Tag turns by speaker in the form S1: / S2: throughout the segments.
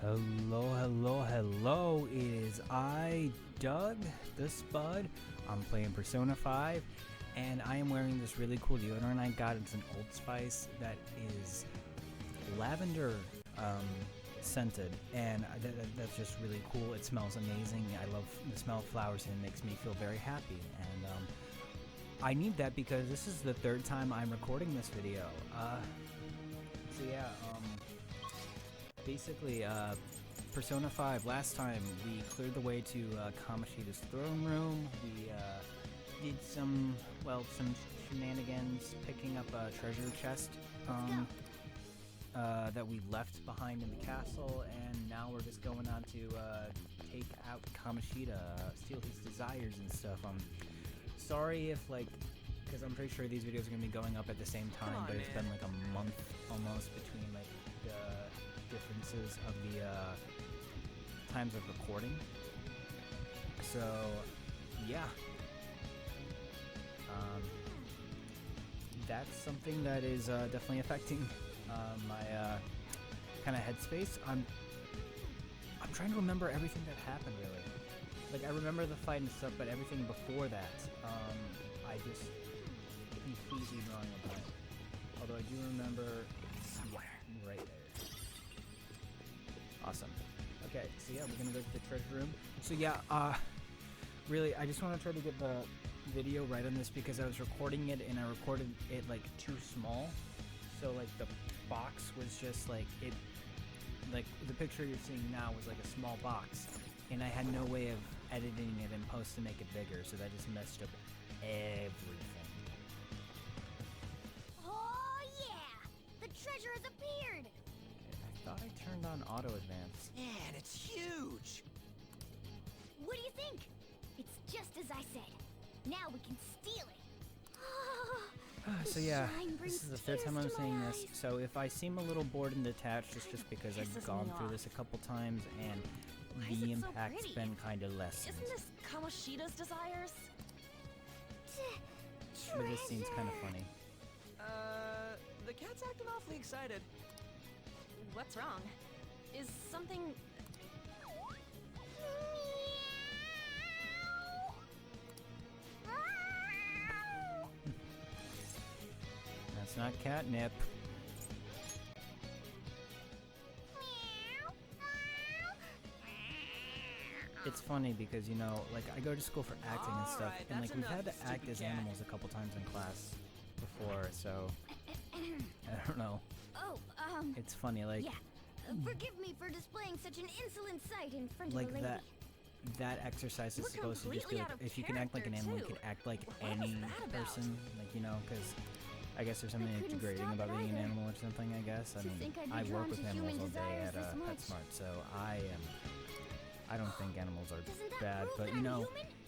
S1: Hello, hello, hello. It is I, Doug, the Spud. I'm playing Persona 5, and I am wearing this really cool deodorant I got. It's an Old Spice that is lavender scented, and that's just really cool. It smells amazing. I love the smell of flowers, and it makes me feel very happy. And I need that because this is the third time I'm recording this video. So yeah, basically, Persona 5, last time we cleared the way to Kamoshida's throne room. We did some shenanigans, picking up a treasure chest that we left behind in the castle, and now we're just going on to take out Kamoshida, steal his desires and stuff. Sorry if, because I'm pretty sure these videos are going to be going up at the same time, but it's been like a month almost between the differences of the times of recording. So yeah, that's something that is definitely affecting my kind of headspace. I'm trying to remember everything that happened, really. Like, I remember the fight and stuff, but everything before that, I just completely drawing a blank. Although I do remember right there. Awesome. Okay, so yeah, we're gonna go to the treasure room. So yeah, really, I just want to try to get the video right on this because I was recording it and I recorded it too small. So the box was just the picture you're seeing now was a small box, and I had no way of editing it in post to make it bigger, so that just messed up everything.
S2: Oh yeah! The treasure has appeared!
S1: Okay, I thought I turned on auto advance.
S3: Man, it's huge!
S2: What do you think? It's just as I said. Now we can steal it.
S1: So yeah, this is the third time I'm saying this, so if I seem a little bored and detached, it's just because I've gone through this a couple times and the impact's been kind of lessened.
S4: Isn't this Kamoshida's desires?
S1: But this scene's kind of funny.
S3: The cat's acting awfully excited.
S4: What's wrong? Is something...
S1: That's not catnip. It's funny because, I go to school for acting and stuff, and we've had to act as animals a couple times in class before, so I don't know.
S2: Oh,
S1: It's funny,
S2: yeah. Forgive me for displaying such an insolent sight in front of a lady.
S1: That exercise is supposed to just be if you can act like an animal, you can act like any person, because I guess there's something degrading about being an animal or something, I guess. I mean, I work with animals all day at PetSmart, so I don't think animals are bad, but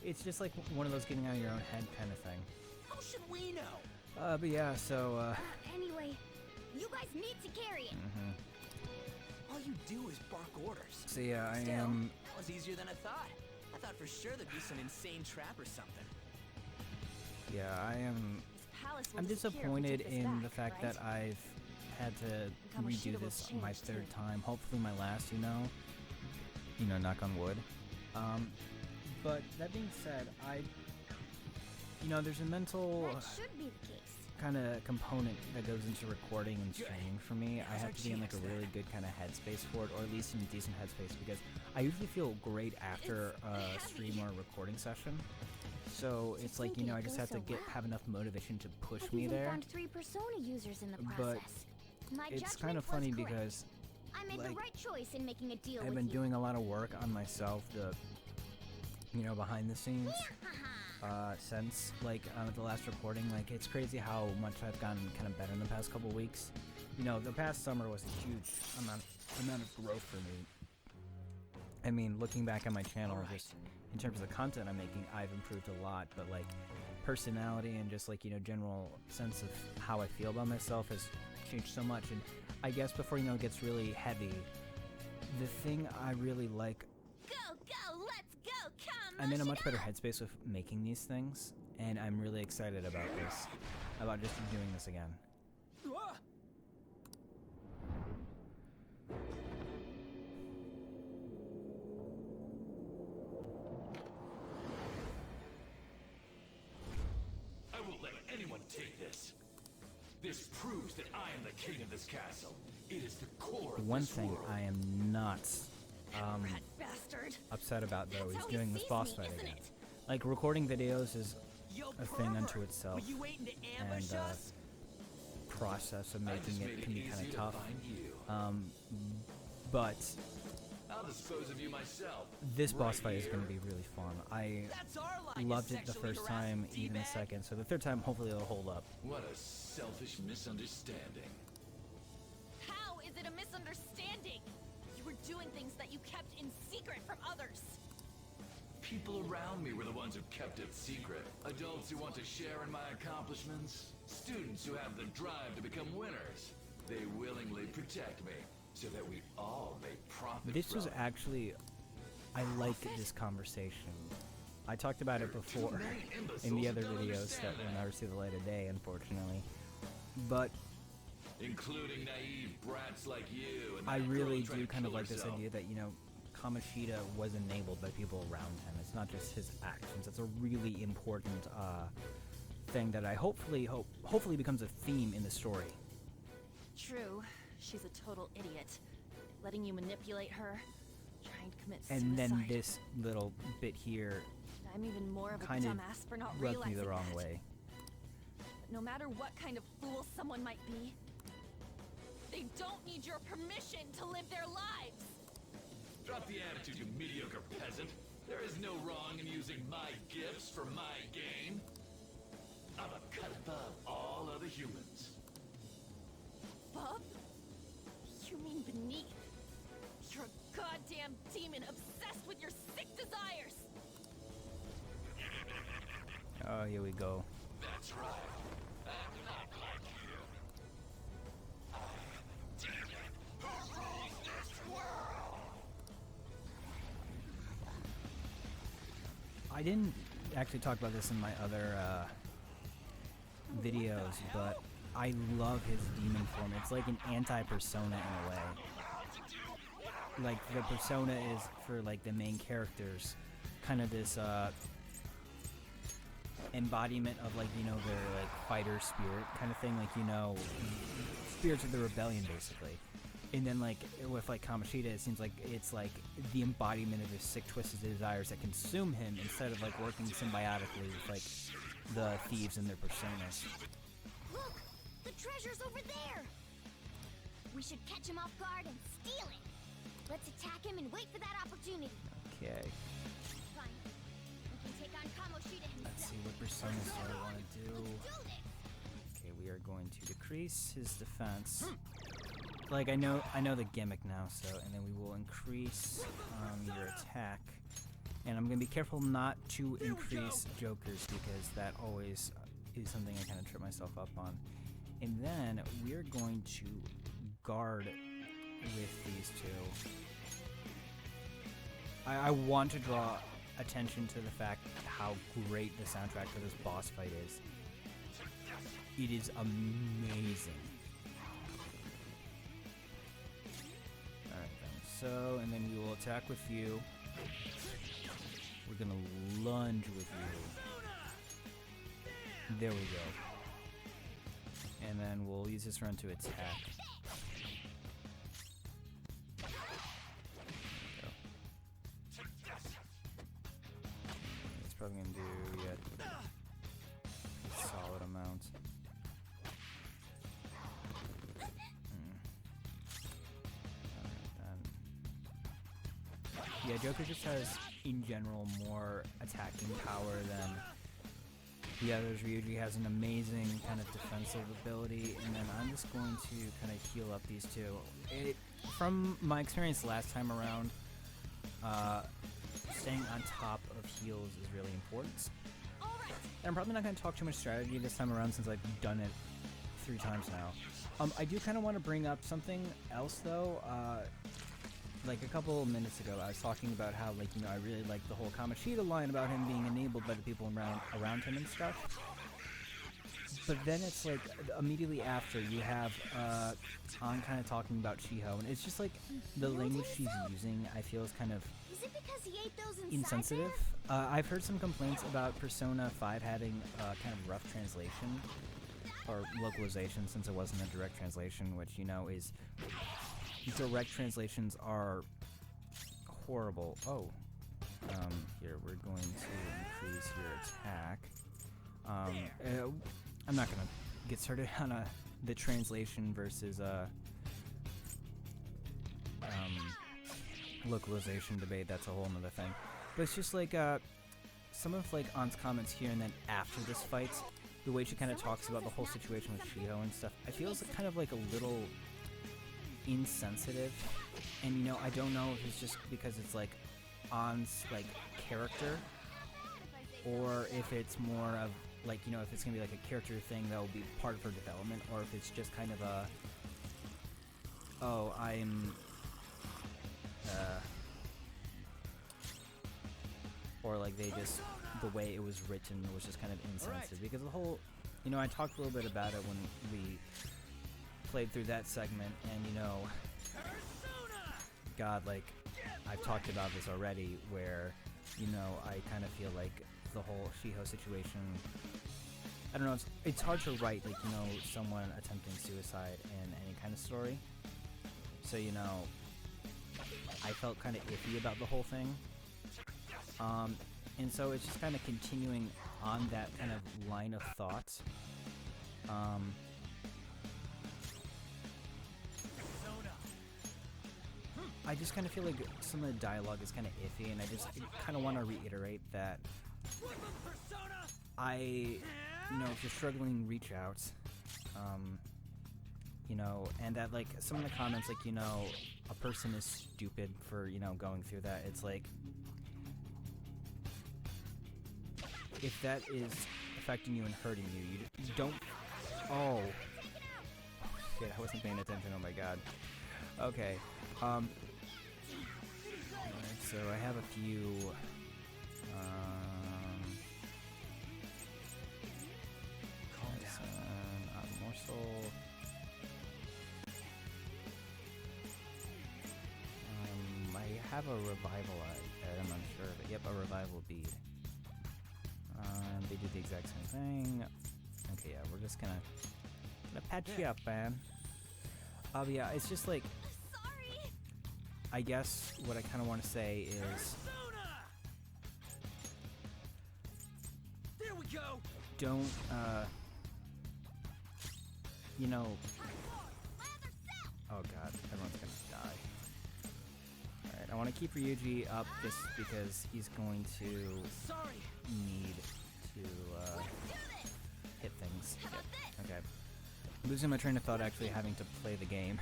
S1: it's just one of those getting out of your own head kind of thing.
S3: How should we know?
S1: But yeah, so,
S2: Anyway, you guys need to carry it.
S3: All you do is bark orders.
S1: So yeah, I
S3: Still,
S1: am...
S3: that was easier than I thought. I thought for sure there'd be some insane trap or something.
S1: Yeah, I am...
S4: Palace will
S1: I'm disappointed
S4: disappear if we
S1: in
S4: take this
S1: the fact
S4: back,
S1: that I've had to
S4: Kamoshida
S1: redo
S4: will
S1: this my
S4: change,
S1: third
S4: too.
S1: time. Hopefully my last, knock on wood. But that being said, there's a mental
S2: That should be the case.
S1: kind of component that goes into recording and streaming for me. I have to be in a really good kind of headspace for it, or at least in a decent headspace, because I usually feel great after a stream or a recording session. So it's I just have to have enough motivation to push
S2: I've
S1: me
S2: even
S1: there.
S2: found 3 Persona users in the process. My
S1: It's
S2: judgment
S1: kind of
S2: was
S1: funny
S2: correct.
S1: because
S2: I made the right choice in making a deal
S1: I've
S2: with
S1: been
S2: you.
S1: doing a lot of work on myself, behind the scenes, since, the last recording. It's crazy how much I've gotten kind of better in the past couple weeks. The past summer was a huge amount of growth for me. I mean, looking back on my channel, just in terms of the content I'm making, I've improved a lot, but, personality and just, general sense of how I feel about myself has changed so much. And I guess before, it gets really heavy, the thing I really like...
S2: Go, let's go, come!
S1: I'm in a much better headspace with making these things, and I'm really excited about this, about just doing this again.
S5: This proves that I am the king of this castle. It is the core
S1: The
S5: of
S1: one
S5: this
S1: thing
S5: world.
S1: I am not
S4: Rat bastard.
S1: upset about, though,
S4: That's
S1: is
S4: how he
S1: doing this
S4: sees
S1: boss
S4: me,
S1: fight
S4: isn't
S1: again.
S4: it?
S1: Like, recording videos is
S3: Yo,
S1: a thing unto
S3: pervert,
S1: itself,
S3: were you waiting to ambush
S1: and
S3: us?
S1: process of
S5: I
S1: making
S5: just made
S1: it can be kind
S5: easier
S1: of
S5: to
S1: tough.
S5: find you.
S1: But
S5: I'll dispose of you myself.
S1: this boss
S5: Right
S1: fight is
S5: here.
S1: going to be really fun. I
S3: That's our line.
S1: loved it the first time, even the second, so the third time hopefully it'll hold up.
S5: What a selfish misunderstanding.
S4: How is it a misunderstanding? You were doing things that you kept in secret from others.
S5: People around me were the ones who kept it secret. Adults who want to share in my accomplishments. Students who have the drive to become winners. They willingly protect me, so that we all may profit
S1: This
S5: from
S1: was
S5: it.
S1: actually, I like this conversation. I talked about it before in the other videos that will never see the light of day, unfortunately. But
S5: Including naive brats like you and
S1: I
S5: that girl
S1: really
S5: trying
S1: do
S5: to
S1: kind of
S5: kill
S1: like this
S5: herself.
S1: idea that, you know, Kamoshida was enabled by people around him. It's not just his actions. It's a really important thing that I hopefully becomes a theme in the story.
S4: True. She's a total idiot. Letting you manipulate her. Trying to commit suicide.
S1: And then this little bit here
S4: I'm even more of a
S1: kind of
S4: dumbass for not
S1: rubbed
S4: realizing
S1: me the wrong
S4: that.
S1: way.
S4: But no matter what kind of fool someone might be, they don't need your permission to live their lives.
S5: Drop the attitude, you mediocre peasant. There is no wrong in using my gifts for my gain. I'm a cut above all other humans.
S4: Bub? You mean beneath? You're a goddamn demon obsessed with your sick desires.
S1: Oh, here we go.
S5: That's right. I'm not like you. I am the demon who rules this world.
S1: I didn't actually talk about this in my other videos, but I love his demon form. It's like an anti-persona in a way. Like, the persona is, for like the main characters, kind of this embodiment of, like, you know, their like fighter spirit kind of thing, like, you know, spirits of the rebellion basically. And then, like, with like Kamoshida, it seems like it's like the embodiment of his sick, twisted desires that consume him, instead of like working symbiotically with like the thieves and their personas.
S2: Look! The treasure's over there! We should catch him off guard and steal it! Let's attack him and wait for that opportunity.
S1: Okay,
S2: Fine. We can take on Kamoshida himself.
S1: let's see what personas do I want to do.
S2: Let's do this!
S1: Okay, we are going to decrease his defense. Like, I know the gimmick now, so, and then we will increase your attack. And I'm gonna be careful not to increase Joker's, because that always is something I kind of trip myself up on. And then we're going to guard with these two. I want to draw attention to the fact how great the soundtrack for this boss fight is. It is amazing. Alright then, so, and then we will attack with you. We're gonna lunge with you. There we go. And then we'll use this run to attack. There we go. It's probably gonna do, yeah, a solid amount. Yeah, Joker just has, in general, more attacking power than the others. Ryuji has an amazing kind of defensive ability, and then I'm just going to kind of heal up these two. From my experience last time around, staying on top of heals is really important. And I'm probably not going to talk too much strategy this time around, since I've done it 3 times now. I do kind of want to bring up something else, though. Like a couple minutes ago, I was talking about how, like, you know, I really like the whole Kamoshida line about him being enabled by the people around him and stuff. But then it's like, immediately after, you have An kind of talking about Shiho, and it's just like, the language she's using, I feel, is kind of
S2: Is it because he ate those inside
S1: insensitive.
S2: there?
S1: I've heard some complaints about Persona 5 having kind of rough translation. or localization, since it wasn't a direct translation, which, you know, is... Direct translations are horrible. Oh. Here, we're going to increase your attack. I'm not gonna get started on the translation versus localization debate. That's a whole nother thing. But it's just like some of like An's comments here and then after this fight, the way she kind of talks about the whole situation with Shiho and stuff, I feel it's kind of like a little insensitive. And you know, I don't know if it's just because it's like An's like character, or if it's more of like, you know, if it's gonna be like a character thing that will be part of her development, or if it's just kind of a, oh, I'm or like they just, the way it was written was just kind of insensitive. Because the whole, you know, I talked a little bit about it when we played through that segment, and you know, God, like, I've talked about this already, where, you know, I kind of feel like the whole Shiho situation, I don't know, it's hard to write, like, you know, someone attempting suicide in any kind of story. So, you know, I felt kind of iffy about the whole thing. And so it's just kind of continuing on that kind of line of thought. I just kind of feel like some of the dialogue is kind of iffy, and I just kind of want to reiterate that you know, if you're struggling, reach out. You know, and that, like, some of the comments, like, you know, a person is stupid for, you know, going through that. It's like, if that is affecting you and hurting you, you don't... Oh. Shit, I wasn't paying attention, oh my god. Okay, alright, so I have a few, morsel. I have a revival item, I'm sure, but yep, a revival bead. They do the exact same thing. Okay, yeah, we're just gonna patch you up, man. But yeah, it's just like, I guess what I kind of want to say is,
S3: There we go.
S1: don't, you know, oh god, everyone's gonna die. Alright, I want to keep Ryuji up just because he's going to need to, hit things. Yep. Okay. Losing my train of thought actually having to play the game.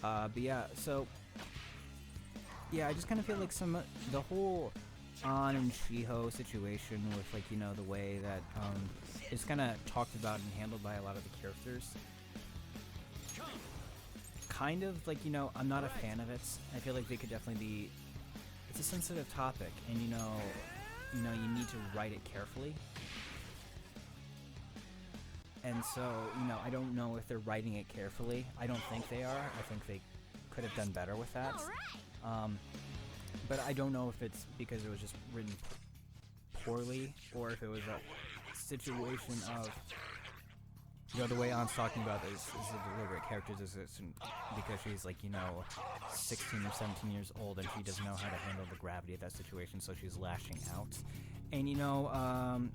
S1: But yeah, so, yeah, I just kind of feel like the whole An and Shiho situation with, like, you know, the way that, it's kind of talked about and handled by a lot of the characters. Kind of, like, you know, I'm not a fan of it. I feel like they could definitely be, it's a sensitive topic, and, you know, you need to write it carefully. And so, you know, I don't know if they're writing it carefully. I don't think they are. I think they could have done better with that. But I don't know if it's because it was just written poorly, or if it was a situation of, you know, the way An's talking about this is a deliberate characterization because she's, like, you know, 16 or 17 years old and she doesn't know how to handle the gravity of that situation, so she's lashing out. And, you know,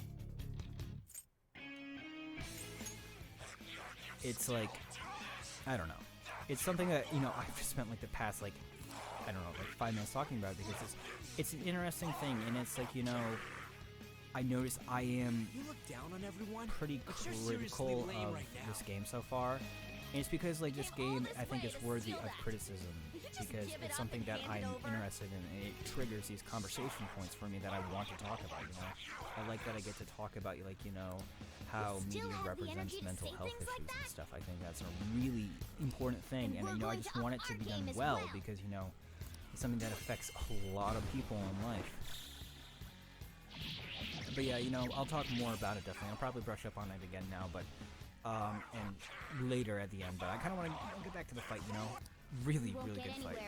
S1: it's like, I don't know. It's something that, you know, I've just spent like the past, like, I don't know, like 5 minutes talking about it because it's an interesting thing, and it's like, you know, I notice I am
S3: You look down on everyone?
S1: pretty
S3: But you're seriously
S1: critical
S3: lame
S1: of
S3: right now.
S1: this game so far. And it's because, like, this game, I think, is worthy of criticism because it's something that I'm interested in, and it triggers these conversation points for me that I want to talk about, you know. I like that I get to talk about, like, you know, how media represents mental health issues and stuff. I think that's a really important thing, and, you know, I just want it to be done well because, you know, it's something that affects a lot of people in life. But yeah, you know, I'll talk more about it definitely. I'll probably brush up on it again now, but and later at the end. But I kind of want to get back to the fight, you know. Really, really good fight.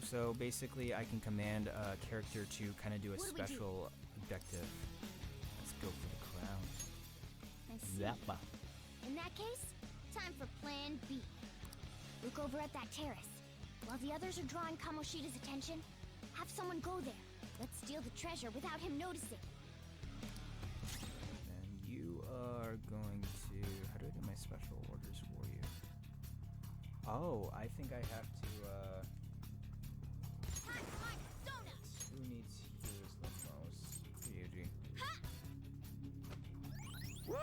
S1: So basically, I can command a character to kind of do a special objective. Let's go for the crown.
S2: I see.
S1: Zappa.
S2: In that case, time for Plan B. Look over at that terrace. While the others are drawing Kamoshida's attention, have someone go there. Let's steal the treasure without him noticing.
S1: And you are going to... How do I do my special orders for you? Oh, I think I have to, Who needs heroes the most? Ryuji.
S3: Woo!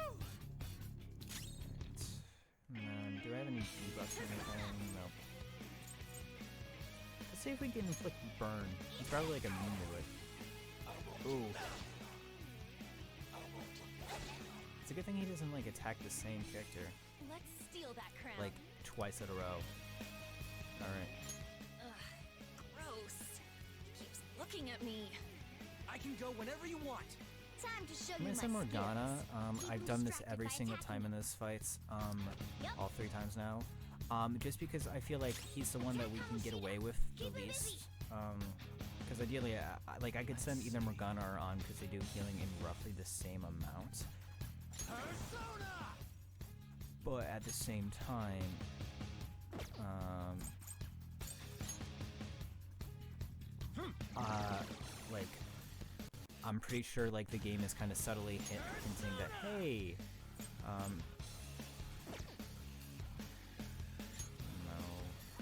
S1: Right. Do I have any debuffs or anything? Nope. Let's see if we can inflict burn. He's probably like immune to it. Ooh. It's a good thing he doesn't like attack the same character
S4: Let's steal that crown.
S1: like twice in a row. Alright.
S4: Ugh, gross. Keeps looking at me.
S3: I can go whenever you want.
S2: Time to show
S1: I'm
S2: you
S1: gonna
S2: my
S1: send Morgana.
S2: skills.
S1: I've
S2: Keep
S1: done
S2: him
S1: this
S2: distracted
S1: every
S2: by
S1: single
S2: attacking
S1: time in
S2: him.
S1: this fights.
S2: Yep.
S1: All 3 times now. Just because I feel like he's the one that we can get away with the
S2: Keep him
S1: least.
S2: busy.
S1: Because ideally, I could send either Morgana or On because they do healing in roughly the same amount.
S3: Persona!
S1: But at the same time, like, I'm pretty sure like the game is kind of subtly hinting that, hey, no.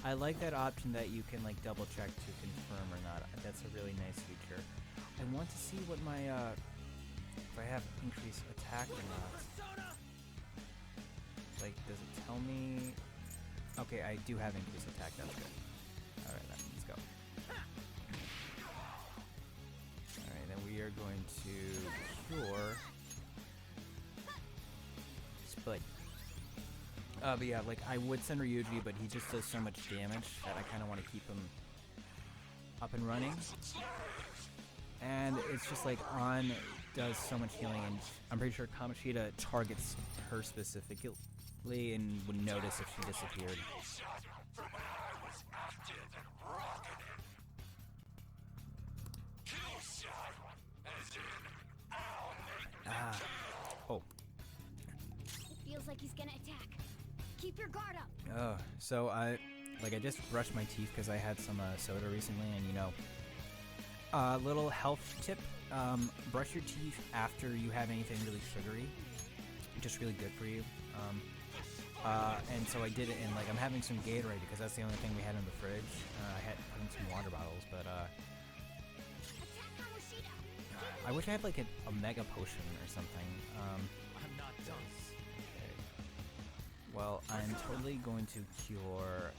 S1: I like that option that you can like double check to confirm or not. That's a really nice feature. I want to see what my, if I have increased attack or not. Like, does it tell me? Okay, I do have increased attack, that's good. Alright, then, let's go. Alright, then we are going to cure Spud. But yeah, like, I would send Ryuji, but he just does so much damage that I kind of want to keep him up and running. And it's just like, On does so much healing, and I'm pretty sure Kamoshida targets her specifically and would notice if she disappeared. Ah. Oh.
S2: It feels like he's gonna attack. Keep your guard up.
S1: Oh. So I just brushed my teeth because I had some soda recently, and you know, little health tip: brush your teeth after you have anything really sugary. Just really good for you. And so I did it, and like I'm having some Gatorade because that's the only thing we had in the fridge. I had put in some water bottles, but
S2: Attack Kamoshida.
S1: I wish I had like a mega potion or something.
S3: I'm not done.
S1: Okay. Well, I'm totally going to cure.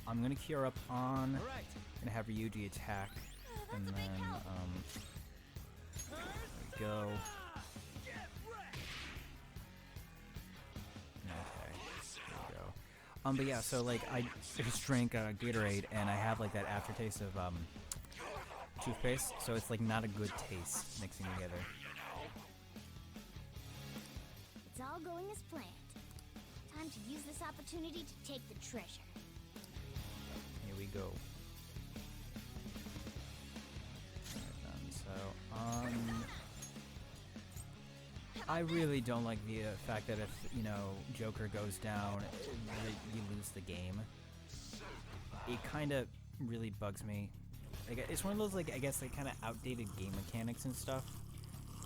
S1: I'm gonna cure up On.
S3: All right.
S1: I'm gonna have Ryuji attack, and then there we go. Okay, there we go. But yeah, so like I just drank Gatorade, and I have like that aftertaste of toothpaste, so it's like not a good taste mixing together.
S2: It's all going as planned. Time to use this opportunity to take the treasure.
S1: Here we go. Alright then, so I really don't like the fact that if, you know, Joker goes down, you lose the game. It kind of really bugs me. Like, it's one of those, like, I guess, like, kind of outdated game mechanics and stuff.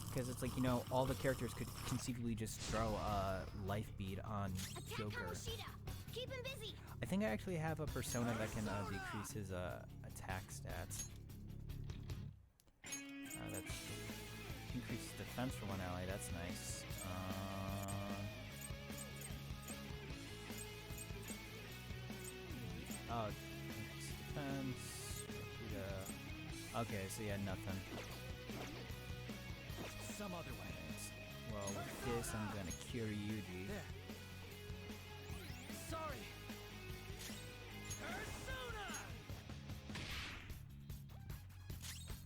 S1: Because it's like, you know, all the characters could conceivably just throw a life bead on
S2: Attack
S1: Joker.
S2: Kamoshida. Keep him busy.
S1: I think I actually have a persona that can decrease his attack stats. That's increases defense for one ally. That's nice. Oh, increase defense. Okay, so yeah, nothing.
S3: Some other way.
S1: Well, with this, I'm gonna cure Yuji.
S3: There. Sorry. Persona!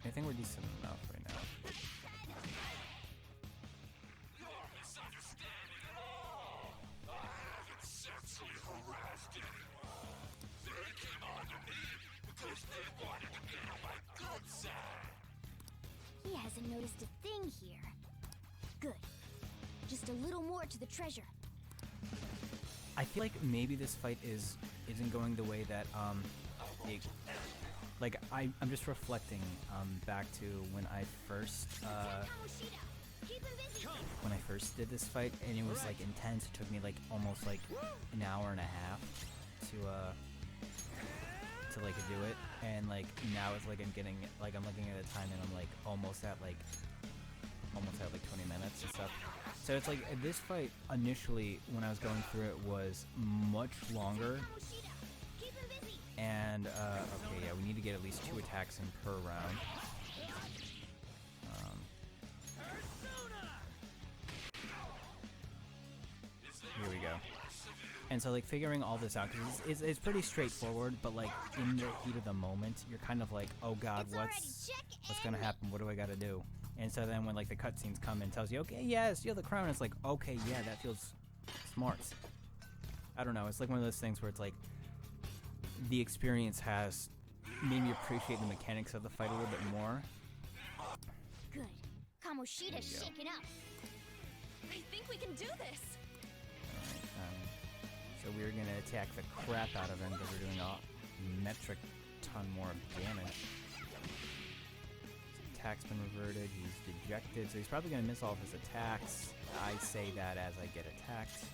S1: I think we're decent enough right now.
S2: hasn't noticed a thing here. Good. Just a little more to the treasure.
S1: I feel like maybe this fight isn't going the way that I'm just reflecting back to when I first
S2: Kamoshida, keep him busy.
S1: did this fight, and it was like intense. It took me like almost like an hour and a half to like do it, and like now it's like I'm looking at the time and I'm like almost at like 20 minutes and stuff. So it's like this fight initially when I was going through it was much longer.
S2: Kamoshida, keep him busy.
S1: And okay, yeah, we need to get at least 2 attacks in per round. Here we go. And so like figuring all this out, because it's pretty straightforward, but like in the heat of the moment, you're kind of like, oh god, what's gonna happen? What do I gotta do? And so then when like the cutscenes come and tells you, okay, yeah, steal the crown, it's like, okay, yeah, that feels smart. I don't know, it's like one of those things where it's like the experience has made me appreciate the mechanics of the fight a little bit more.
S2: Good. Kamoshida's shaken up.
S4: I think we can do this.
S1: So we're gonna attack the crap out of him because we're doing a metric ton more damage. His attack's been reverted, he's dejected, so he's probably gonna miss all of his attacks. I say that as I get attacked.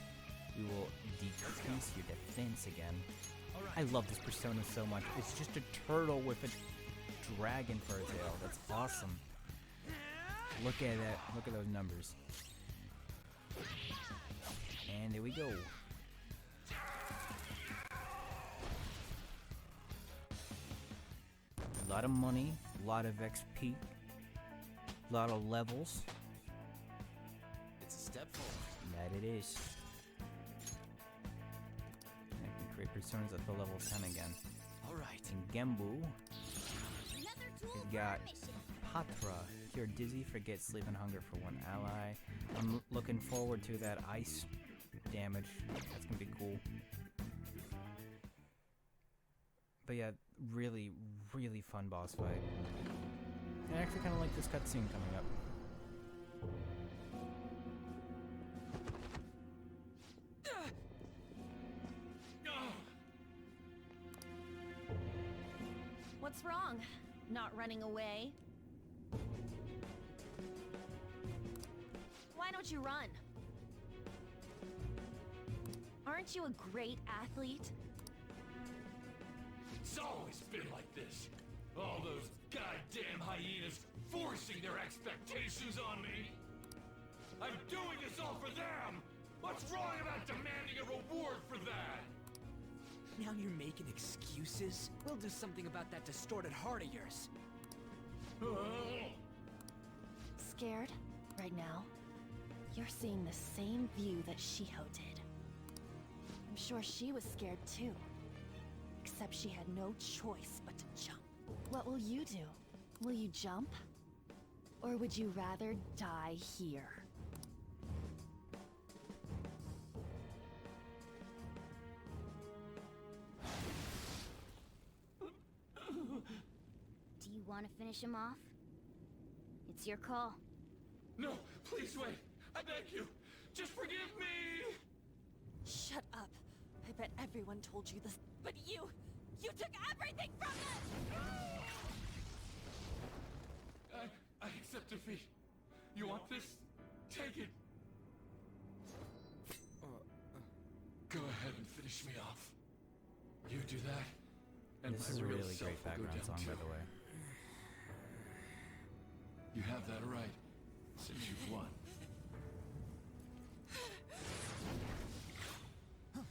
S1: We will decrease your defense again. I love this persona so much. It's just a turtle with a dragon for a tail. That's awesome. Look at that. Look at those numbers. And there we go. A lot of money, a lot of XP, a lot of levels.
S3: It's a step forward.
S1: That it is. I can create personas at the level 10 again.
S3: Alright.
S1: In Gembu,
S2: Another tool
S1: we've
S2: for our
S1: got
S2: mission.
S1: Patra. Cure dizzy, forget sleep and hunger for 1 ally. I'm looking forward to that ice damage. That's gonna be cool. But yeah, really, really fun boss fight. I actually kind of like this cutscene coming up.
S4: What's wrong? Not running away? Why don't you run? Aren't you a great athlete?
S5: It's always been like this. All those goddamn hyenas forcing their expectations on me. I'm doing this all for them. What's wrong about demanding a reward for that?
S3: Now you're making excuses? We'll do something about that distorted heart of yours.
S4: Scared? Right now? You're seeing the same view that Shiho did. I'm sure she was scared too. Except she had no choice but to jump. What will you do? Will you jump? Or would you rather die here?
S2: Do you want to finish him off? It's your call.
S5: No, please wait. I beg you. Just forgive me.
S4: Shut up. I bet everyone told you this, but you took everything from us!
S5: I accept defeat. You want this? Take it. Go ahead and finish me off. You do that, and
S1: This
S5: my
S1: is a
S5: real
S1: really
S5: self
S1: great
S5: will go
S1: background
S5: down
S1: song,
S5: too.
S1: by the way.
S5: You have that right, since you've won.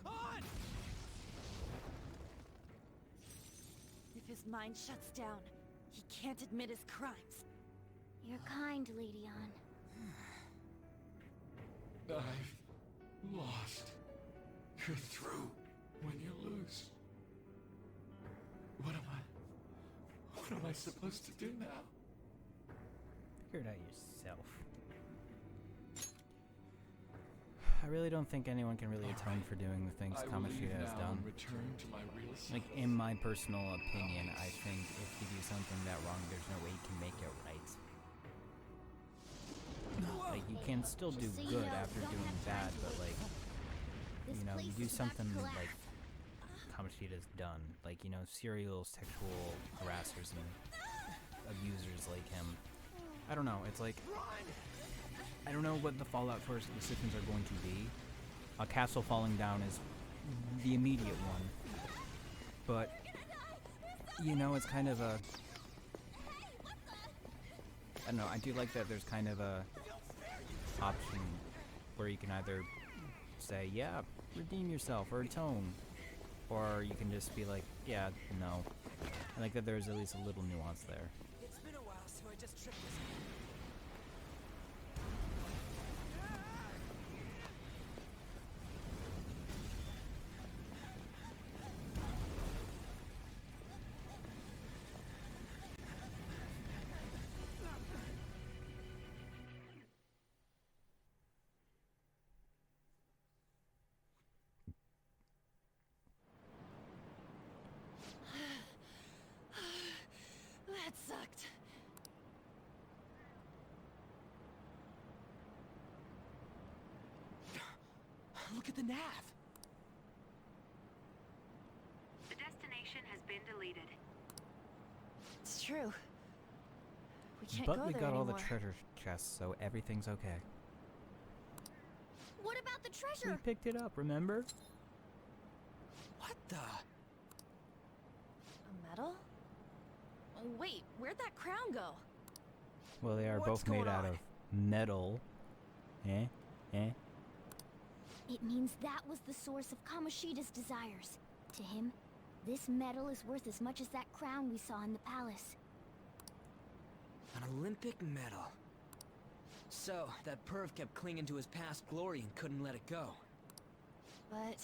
S3: On!
S4: If his mind shuts down, he can't admit his crimes.
S2: You're kind, Lady An.
S5: I've lost. You're through when you lose. What am I supposed to do now?
S1: Figure it out yourself. I really don't think anyone can really atone for doing the things
S5: I will leave
S1: Kamoshida has
S5: now
S1: done.
S5: and return to my real self.
S1: Like, in my personal opinion, I think if you do something that wrong, there's no way you can make it right. Like, you can still do
S2: Just so you
S1: good
S2: know,
S1: after
S2: don't
S1: doing
S2: have
S1: bad,
S2: time to
S1: but, like,
S2: This
S1: you know, you
S2: place
S1: do
S2: is about to
S1: something
S2: collapse.
S1: like Kamoshida's done. Like, you know, serial sexual harassers and abusers like him. I don't know, it's like, I don't know what the fallout for his decisions are going to be. A castle falling down is the immediate one. But, you know, it's kind of a... I don't know, I do like that there's kind of a option where you can either say, yeah, redeem yourself, or atone. Or you can just be like, yeah, no. I like that there's at least a little nuance there.
S3: It's been a while, so I just tripped this.
S4: That sucked.
S3: Look at the nav.
S6: The destination has been deleted.
S4: It's true. We can't
S1: But
S4: go
S1: we
S4: there
S1: got all
S4: anymore.
S1: the treasure chests, so everything's okay.
S2: What about the
S1: We
S2: treasure?
S1: picked it up, remember?
S3: What the?
S4: A medal? Oh, wait, where'd that crown go?
S1: Well, they are
S3: What's
S1: both made
S3: going
S1: out
S3: on?
S1: of metal. Eh? Eh?
S2: It means that was the source of Kamoshida's desires. To him, this medal is worth as much as that crown we saw in the palace.
S3: An Olympic medal. So, that perv kept clinging to his past glory and couldn't let it go.
S4: But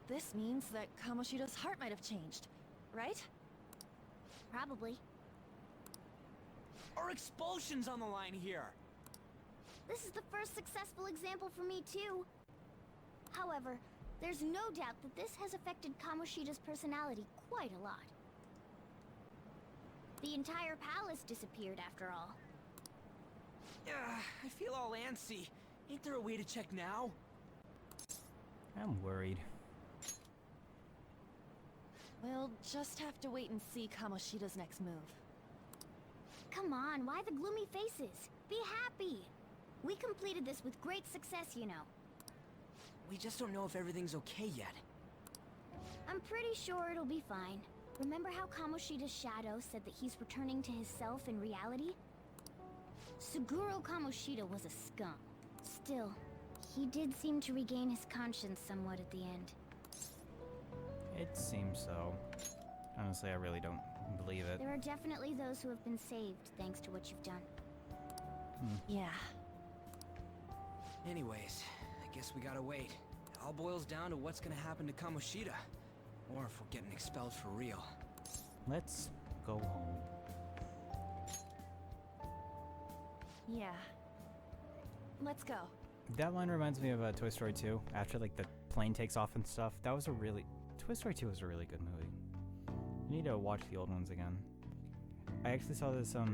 S4: this means that Kamoshida's heart might have changed, right?
S2: Probably.
S3: Our expulsion's on the line here.
S2: This is the first successful example for me, too. However, there's no doubt that this has affected Kamoshida's personality quite a lot. The entire palace disappeared, after all.
S3: I feel all antsy. Ain't there a way to check now?
S1: I'm worried.
S4: We'll just have to wait and see Kamoshida's next move.
S2: Come on, why the gloomy faces? Be happy! We completed this with great success, you know.
S3: We just don't know if everything's okay yet.
S2: I'm pretty sure it'll be fine. Remember how Kamoshida's shadow said that he's returning to his self in reality? Suguro Kamoshida was a scum. Still, he did seem to regain his conscience somewhat at the end.
S1: It seems so. Honestly, I really don't believe it.
S2: There are definitely those who have been saved thanks to what you've done.
S4: Yeah.
S3: Anyways, I guess we gotta wait. It all boils down to what's gonna happen to Kamoshida. Or if we're getting expelled for real.
S1: Let's go home.
S4: Yeah. Let's go.
S1: That line reminds me of Toy Story 2. After, like, the plane takes off and stuff. That was a really... Toy Story 2 was a really good movie. I need to watch the old ones again. I actually saw this, I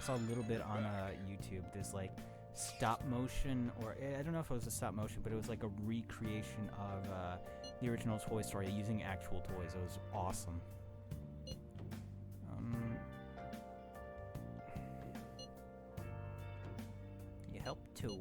S1: saw a little bit on YouTube. This, like, stop motion, or I don't know if it was a stop motion, but it was like a recreation of the original Toy Story using actual toys. It was awesome. You help too.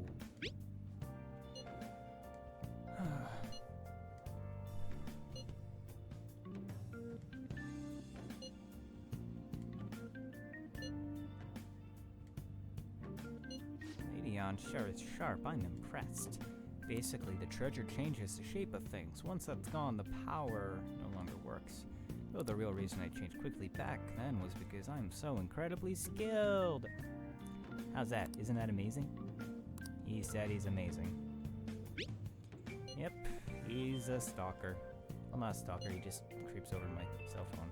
S1: Sure is sharp, I'm impressed. Basically, the treasure changes the shape of things. Once that's gone, the power no longer works. Though the real reason I changed quickly back then was because I'm so incredibly skilled. How's that? Isn't that amazing? He said he's amazing. Yep, he's a stalker. Well, not a stalker, he just creeps over my cell phone.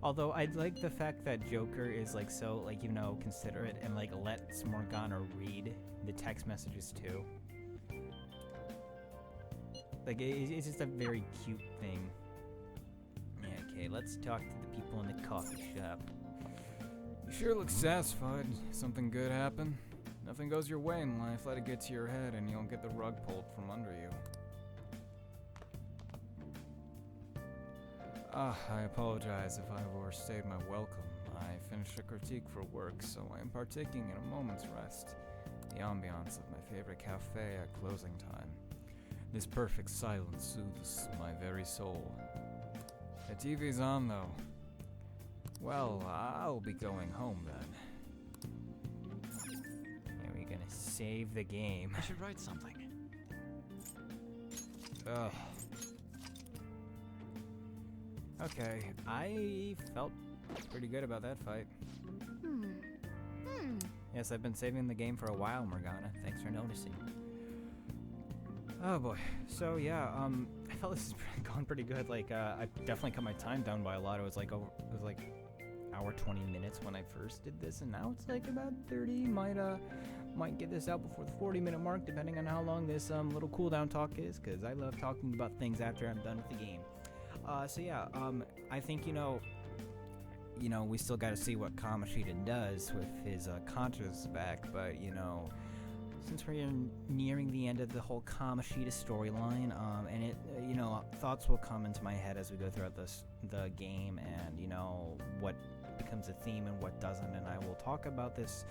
S1: Although I like the fact that Joker is like so like, you know, considerate and like lets Morgana read the text messages too. Like it's just a very cute thing. Yeah, okay, let's talk to the people in the coffee shop. You sure look satisfied. Something good happen? Nothing goes your way in life, let it get to your head and you'll get the rug pulled from under you. I apologize if I've overstayed my welcome. I finished a critique for work, so I am partaking in a moment's rest. The ambiance of my favorite cafe at closing time. This perfect silence soothes my very soul. The TV's on, though. Well, I'll be going home then. Are we gonna save the game?
S7: I should write something.
S1: Ugh. Okay, I felt pretty good about that fight. Yes, I've been saving the game for a while, Morgana. Thanks for noticing. Oh boy. So yeah, I felt this is going pretty good. Like, I definitely cut my time down by a lot. It was like hour 20 minutes when I first did this, and now it's like about 30. Might get this out before the 40-minute mark, depending on how long this little cooldown talk is, because I love talking about things after I'm done with the game. So yeah, I think we still got to see what Kamoshida does with his conscious back, but since we're nearing the end of the whole Kamoshida storyline, and it, thoughts will come into my head as we go throughout the game, and what becomes a theme and what doesn't, and I will talk about this.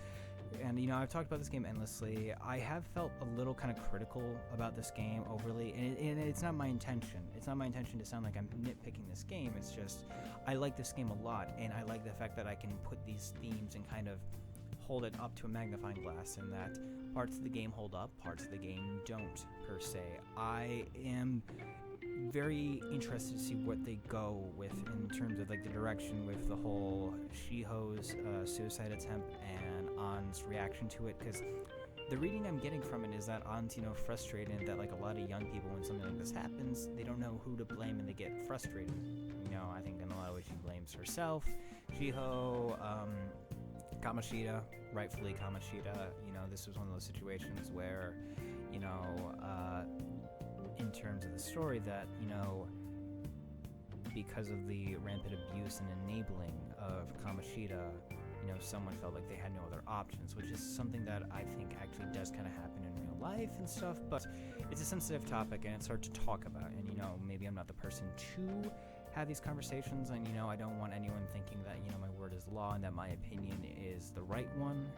S1: And I've talked about this game endlessly. I have felt a little kind of critical about this game overly, and it's not my intention. It's not my intention to sound like I'm nitpicking this game. It's just I like this game a lot, and I like the fact that I can put these themes and kind of hold it up to a magnifying glass, and that parts of the game hold up, parts of the game don't, per se. I am very interested to see what they go with in terms of like the direction with the whole Shiho's suicide attempt and Ann's reaction to it, because the reading I'm getting from it is that Ann's frustrated, and that like a lot of young people, when something like this happens, they don't know who to blame and they get frustrated. I think in a lot of ways she blames herself, Shiho, Kamoshida, rightfully Kamoshida. This was one of those situations where in terms of the story that, because of the rampant abuse and enabling of Kamoshida, someone felt like they had no other options, which is something that I think actually does kind of happen in real life and stuff, but it's a sensitive topic and it's hard to talk about, and maybe I'm not the person to have these conversations, and I don't want anyone thinking that my word is law and that my opinion is the right one.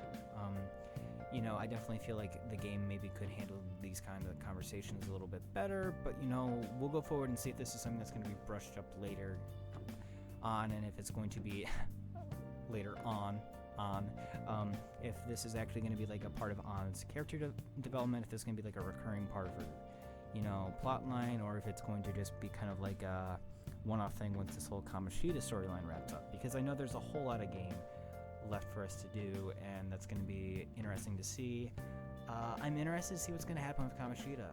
S1: I definitely feel like the game maybe could handle these kind of conversations a little bit better, but we'll go forward and see if this is something that's going to be brushed up later on, and if it's going to be later on, if this is actually going to be like a part of Ann's character development, if this is going to be like a recurring part of her plot line, or if it's going to just be kind of like a one-off thing once this whole Kamoshida storyline wraps up, because I know there's a whole lot of game left for us to do, and that's going to be interesting to see. I'm interested to see what's going to happen with Kamoshida.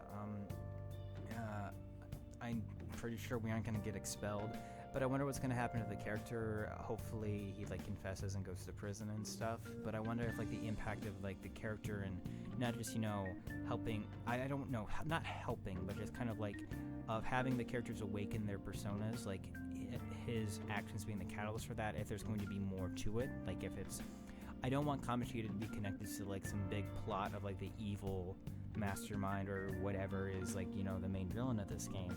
S1: I'm pretty sure we aren't going to get expelled, but I wonder what's going to happen to the character. Hopefully he confesses and goes to prison and stuff, but I wonder if the impact of the character, and not just helping, I don't know, not helping, but just kind of of having the characters awaken their personas, his actions being the catalyst for that, if there's going to be more to it, if it's, I don't want Kamoshida to be connected to some big plot of the evil mastermind or whatever is the main villain of this game,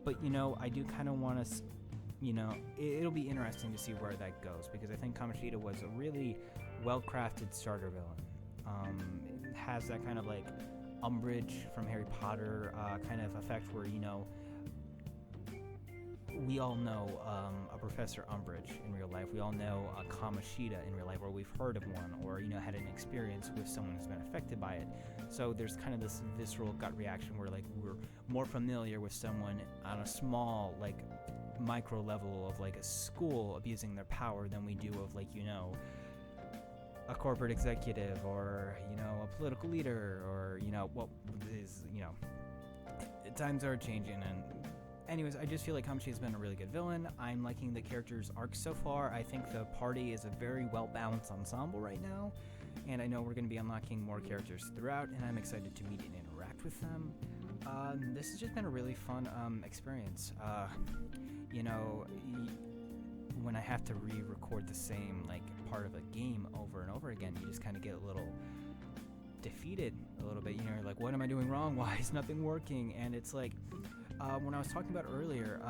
S1: but I do kind of want to it'll be interesting to see where that goes, because I think Kamoshida was a really well-crafted starter villain. It has that kind of Umbridge from Harry Potter kind of effect where we all know a Professor Umbridge in real life. We all know a Kamoshida in real life, or we've heard of one, or had an experience with someone who's been affected by it. So there's kind of this visceral gut reaction where we're more familiar with someone on a small micro level of a school abusing their power than we do of a corporate executive, or a political leader, or times are changing. And anyways, I just feel like Kamoshida's been a really good villain. I'm liking the character's arc so far. I think the party is a very well-balanced ensemble right now, and I know we're going to be unlocking more characters throughout, and I'm excited to meet and interact with them. This has just been a really fun experience. When I have to re-record the same part of a game over and over again, you just kind of get a little defeated a little bit. You know, you're like, what am I doing wrong? Why is nothing working? And it's like, when I was talking about earlier,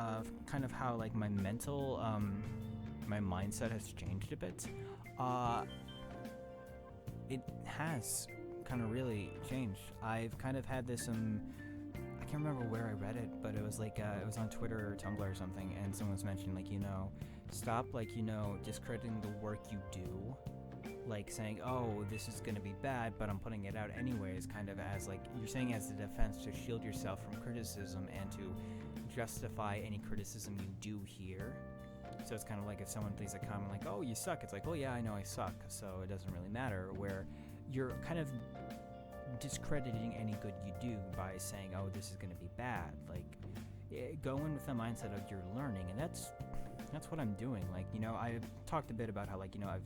S1: kind of how like my mental, my mindset has changed a bit. It has kind of really changed. I've kind of had this, I can't remember where I read it, but it was like, it was on Twitter or Tumblr or something, and someone's mentioned, like, you know, stop, like, you know, discrediting the work you do, like saying, oh, this is gonna be bad, but I'm putting it out anyways, kind of as, like, you're saying as a defense to shield yourself from criticism and to justify any criticism you do hear. So it's kind of like if someone leaves a comment like, oh, you suck, it's like, oh yeah, I know I suck, so it doesn't really matter, where you're kind of discrediting any good you do by saying, oh, this is going to be bad. Like, go in with the mindset of you're learning, and that's what I'm doing. Like, you know, I've talked a bit about how, like, you know, I've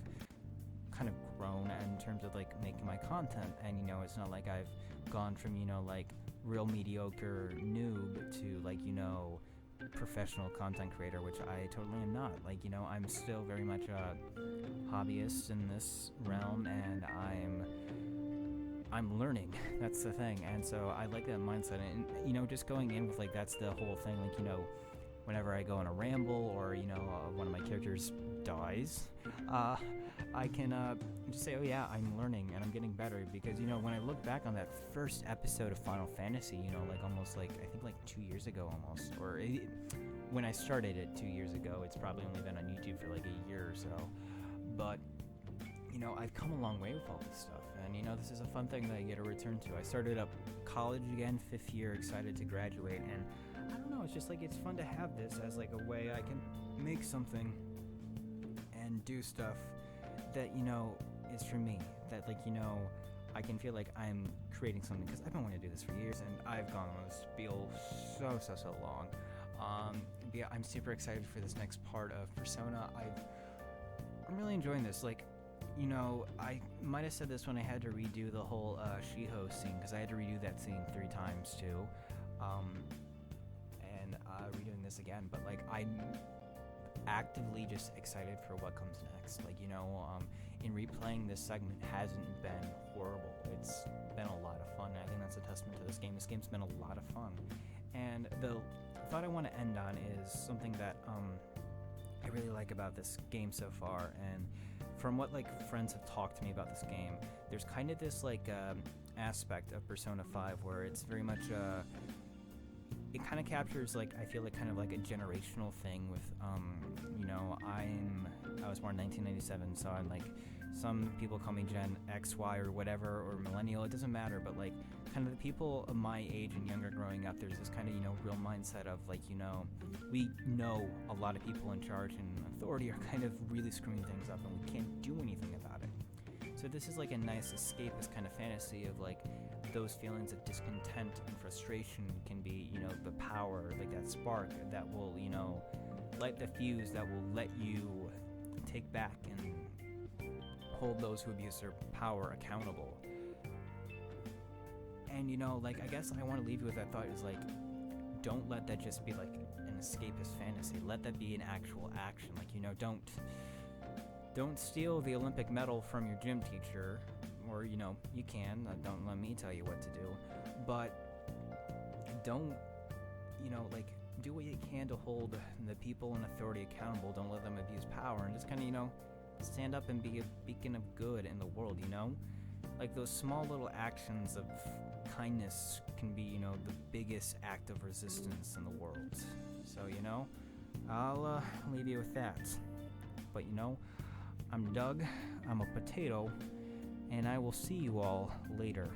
S1: kind of grown in terms of, like, making my content, and, you know, it's not like I've gone from, you know, like, real mediocre noob to, like, you know, professional content creator, which I totally am not. Like, you know, I'm still very much a hobbyist in this realm, and I'm learning. That's the thing. And so I like that mindset, and, you know, just going in with, like, that's the whole thing. Like, you know, whenever I go on a ramble, or, you know, one of my characters dies, I can just say, oh yeah, I'm learning and I'm getting better, because, you know, when I look back on that first episode of Final Fantasy, you know, like almost like, I think like 2 years ago almost, or when I started it 2 years ago, it's probably only been on YouTube for like a year or so, but, you know, I've come a long way with all this stuff, and, you know, this is a fun thing that I get to return to. I started up college again, 5th year, excited to graduate, and I don't know, it's just like, it's fun to have this as like a way I can make something and do stuff that, you know, is for me, that, like, you know, I can feel like I'm creating something, because I've been wanting to do this for years, and I've gone on this spiel so long. Yeah, I'm super excited for this next part of Persona. I'm really enjoying this. Like, you know, I might have said this when I had to redo the whole Shiho scene, because I had to redo that scene 3 times too, and redoing this again, but, like, I'm actively just excited for what comes next. Like, you know, in replaying this segment hasn't been horrible. It's been a lot of fun, and I think that's a testament to this game. This game's been a lot of fun, and the thought I want to end on is something that I really like about this game so far, and from what, like, friends have talked to me about this game, there's kind of this, like, aspect of Persona 5 where it's very much it kind of captures, like, I feel like kind of like a generational thing with, you know, I was born in 1997, so I'm like, some people call me Gen X, Y, or whatever, or millennial, it doesn't matter, but, like, kind of the people of my age and younger growing up, there's this kind of, you know, real mindset of, like, you know, we know a lot of people in charge and authority are kind of really screwing things up, and we can't do anything about it. So this is like a nice escapist kind of fantasy of, like, those feelings of discontent and frustration can be, you know, the power, like that spark that will, you know, light the fuse that will let you take back and hold those who abuse their power accountable. And, you know, like, I guess I want to leave you with that thought is, like, don't let that just be like an escapist fantasy. Let that be an actual action. Like, you know, don't steal the Olympic medal from your gym teacher, or, you know, you can, don't let me tell you what to do, but don't, you know, like, do what you can to hold the people in authority accountable. Don't let them abuse power, and just kind of, you know, stand up and be a beacon of good in the world, you know? Like, those small little actions of kindness can be, you know, the biggest act of resistance in the world. So, you know, I'll leave you with that. But, you know, I'm Doug, I'm a potato, and I will see you all later.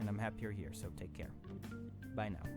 S1: And I'm happy you're here, so take care. Bye now.